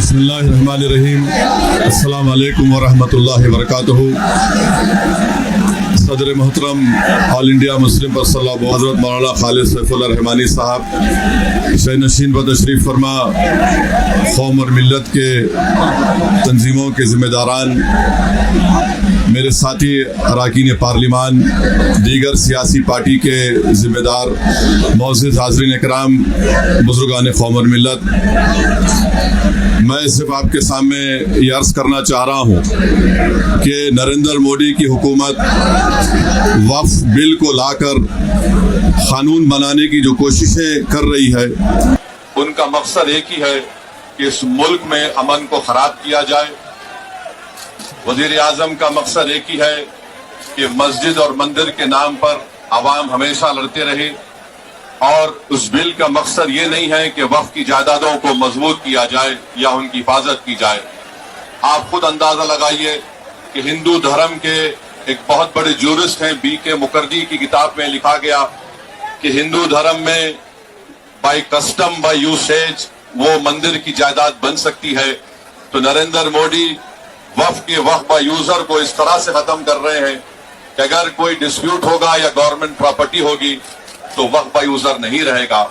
بسم اللہ الرحمن الرحیم. السلام علیکم ورحمۃ اللہ وبرکاتہ. صدر محترم آل انڈیا مسلم پرسنل حضرت مولانا خالد سیف اللہ رحمانی صاحب شہ نشین و تشریف فرما، قوم اور ملت کے تنظیموں کے ذمہ داران، میرے ساتھی اراکین پارلیمان، دیگر سیاسی پارٹی کے ذمہ دار، معزز حاضرین اکرام، بزرگان قوم اور ملت، میں صرف آپ کے سامنے یہ عرض کرنا چاہ رہا ہوں کہ نریندر مودی کی حکومت وقف بل کو لا کر قانون بنانے کی جو کوششیں کر رہی ہے، ان کا مقصد ایک ہی ہے کہ اس ملک میں امن کو خراب کیا جائے. وزیر اعظم کا مقصد ایک ہی ہے کہ مسجد اور مندر کے نام پر عوام ہمیشہ لڑتے رہے، اور اس بل کا مقصد یہ نہیں ہے کہ وقف کی جائیدادوں کو مضبوط کیا جائے یا ان کی حفاظت کی جائے. آپ خود اندازہ لگائیے کہ ہندو دھرم کے ایک بہت بڑے جورسٹ ہیں بی کے مکھرجی کی کتاب میں لکھا گیا کہ ہندو دھرم میں بائی کسٹم بائی یوسیج وہ مندر کی جائیداد بن سکتی ہے. تو نریندر مودی وقف کے وقف با یوزر کو اس طرح سے ختم کر رہے ہیں کہ اگر کوئی ڈسپیوٹ ہوگا یا گورنمنٹ پراپرٹی ہوگی تو وقف با یوزر نہیں رہے گا.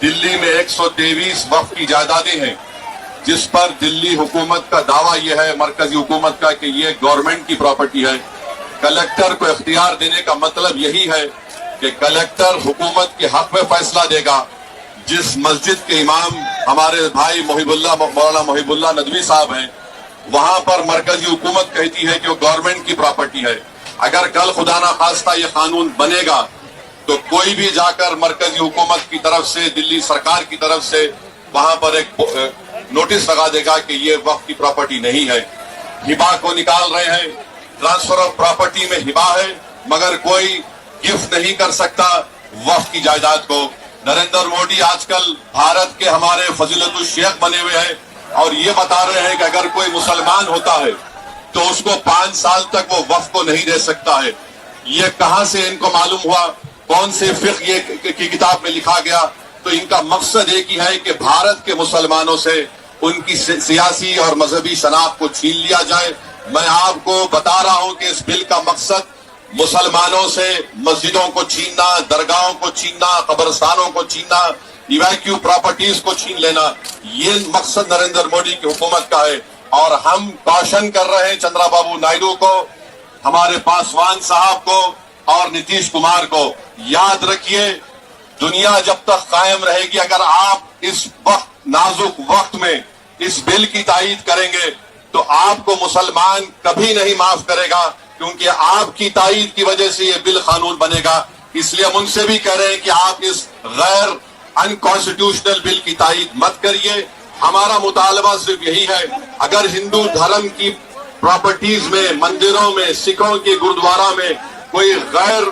دلی میں 123 وقف کی جائیدادیں ہیں جس پر دلی حکومت کا دعویٰ یہ ہے، مرکزی حکومت کا، کہ یہ گورنمنٹ کی پراپرٹی ہے. کلیکٹر کو اختیار دینے کا مطلب یہی ہے کہ کلیکٹر حکومت کے حق میں فیصلہ دے گا. جس مسجد کے امام ہمارے بھائی مولانا محب اللہ ندوی صاحب ہیں، وہاں پر مرکزی حکومت کہتی ہے کہ وہ گورنمنٹ کی پراپرٹی ہے. اگر کل خدا نہ خواستہ یہ قانون بنے گا تو کوئی بھی جا کر مرکزی حکومت کی طرف سے، دلی سرکار کی طرف سے وہاں پر ایک نوٹس لگا دے گا کہ یہ وقف کی پراپرٹی نہیں ہے. ہبا کو نکال رہے ہیں، ٹرانسفر آف پراپرٹی میں ہبا ہے مگر کوئی گفٹ نہیں کر سکتا وقف کی جائیداد کو. نریندر مودی آج کل بھارت کے ہمارے فضیلت الشیخ بنے ہوئے ہیں اور یہ بتا رہے ہیں کہ اگر کوئی مسلمان ہوتا ہے تو اس کو 5 سال تک وہ وقف کو نہیں دے سکتا ہے. یہ کہاں سے ان کو معلوم ہوا؟ کون سے فقہ یہ کی کتاب میں لکھا گیا؟ تو ان کا مقصد ایک ہی ہے کہ بھارت کے مسلمانوں سے ان کی سیاسی اور مذہبی شناخت کو چھین لیا جائے. میں آپ کو بتا رہا ہوں کہ اس بل کا مقصد مسلمانوں سے مسجدوں کو چھیننا، درگاہوں کو چھیننا، قبرستانوں کو چھیننا، ایویکیو پراپرٹیز کو چھین لینا، یہ مقصد نریندر مودی کی حکومت کا ہے. اور ہم کوشن کر رہے ہیں چندرا بابو نائیڈو کو، ہمارے پاسوان صاحب کو اور نتیش کمار کو، یاد رکھیے دنیا جب تک قائم رہے گی، اگر آپ اس وقت نازک وقت میں اس بل کی تائید کریں گے تو آپ کو مسلمان کبھی نہیں معاف کرے گا، کیونکہ آپ کی تائید کی وجہ سے یہ بل قانون بنے گا. اس لیے ہم ان سے بھی کہہ رہے ہیں کہ آپ اس غیر انکانسٹیٹیوشنل بل کی تائید مت کریے. ہمارا مطالبہ صرف یہی ہے، اگر ہندو دھرم کی پراپرٹیز میں، مندروں میں، سکھوں کے گردوارا میں کوئی غیر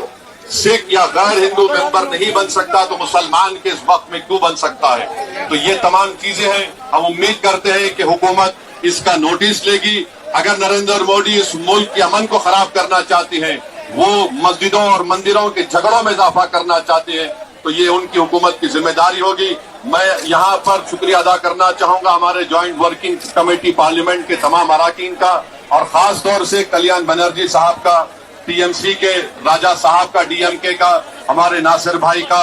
سکھ یا غیر ہندو ممبر نہیں بن سکتا تو مسلمان کے اس وقت میں کیوں بن سکتا ہے؟ تو یہ تمام چیزیں ہیں. ہم امید کرتے ہیں کہ حکومت اس کا نوٹس لے گی. اگر نریندر مودی اس ملک کے امن کو خراب کرنا چاہتے ہیں، وہ مسجدوں اور مندروں کے جھگڑوں میں اضافہ کرنا چاہتے ہیں، تو یہ ان کی حکومت کی ذمہ داری ہوگی. میں یہاں پر شکریہ ادا کرنا چاہوں گا ہمارے جوائنٹ ورکنگ کمیٹی پارلیمنٹ کے تمام اراکین کا، اور خاص طور سے کلیان بنرجی صاحب کا، ٹی ایم سی کے راجہ صاحب کا، ڈی ایم کے کا، ہمارے ناصر بھائی کا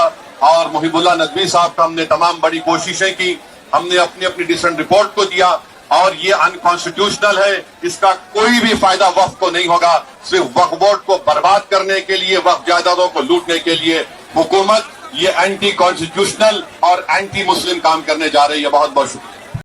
اور محب اللہ ندوی صاحب کا. ہم نے تمام بڑی کوششیں کی، ہم نے اپنی ڈسنٹ رپورٹ کو دیا، اور یہ انکانسٹیٹیوشنل ہے. اس کا کوئی بھی فائدہ وقف کو نہیں ہوگا. صرف وقف بورڈ کو برباد کرنے کے لیے، وقف جائیدادوں کو لوٹنے کے لیے حکومت یہ اینٹی کانسٹیٹیوشنل اور اینٹی مسلم کام کرنے جا رہی ہے. بہت بہت شکریہ.